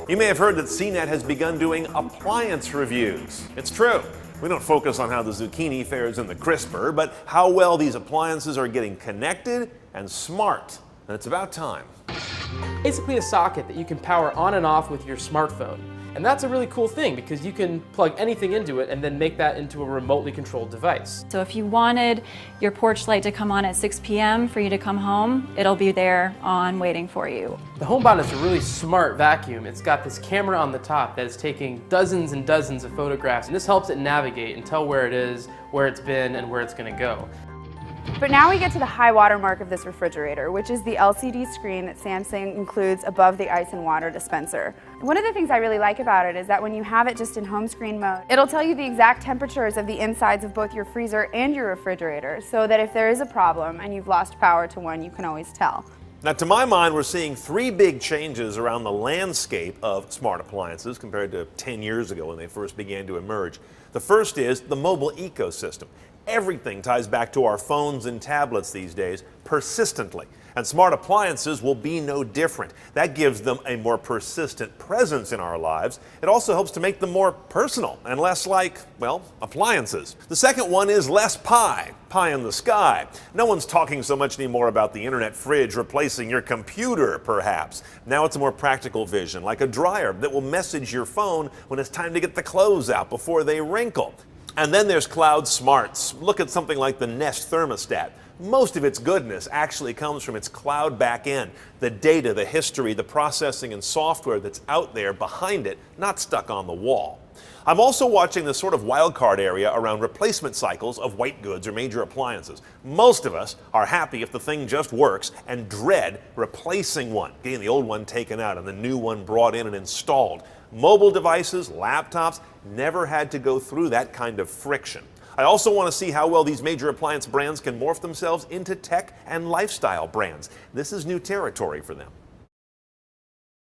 You may have heard that CNET has begun doing appliance reviews. It's true. We don't focus on how the zucchini fares in the crisper, but how well these appliances are getting connected and smart. And it's about time. Basically a socket that you can power on and off with your smartphone. And that's a really cool thing because you can plug anything into it and then make that into a remotely controlled device. So if you wanted your porch light to come on at 6 p.m. for you to come home, it'll be there on waiting for you. The HomeBot is a really smart vacuum. It's got this camera on the top that is taking dozens and dozens of photographs, and this helps it navigate and tell where it is, where it's been, and where it's going to go. But now we get to the high water mark of this refrigerator, which is the LCD screen that Samsung includes above the ice and water dispenser. One of the things I really like about it is that when you have it just in home screen mode, it'll tell you the exact temperatures of the insides of both your freezer and your refrigerator, so that if there is a problem and you've lost power to one, you can always tell. Now, to my mind, we're seeing three big changes around the landscape of smart appliances compared to 10 years ago when they first began to emerge. The first is the mobile ecosystem. Everything ties back to our phones and tablets these days persistently, and smart appliances will be no different. That gives them a more persistent presence in our lives. It also helps to make them more personal and less like, well, appliances. The second one is less pie in the sky. No one's talking so much anymore about the internet fridge replacing your computer, perhaps. Now it's a more practical vision, like a dryer that will message your phone when it's time to get the clothes out before they wrinkle. And then there's cloud smarts. Look at something like the Nest thermostat. Most of its goodness actually comes from its cloud back end. The data, the history, the processing and software that's out there behind it, not stuck on the wall. I'm also watching this sort of wild card area around replacement cycles of white goods or major appliances. Most of us are happy if the thing just works and dread replacing one, getting the old one taken out and the new one brought in and installed. Mobile devices, laptops, never had to go through that kind of friction. I also want to see how well these major appliance brands can morph themselves into tech and lifestyle brands. This is new territory for them.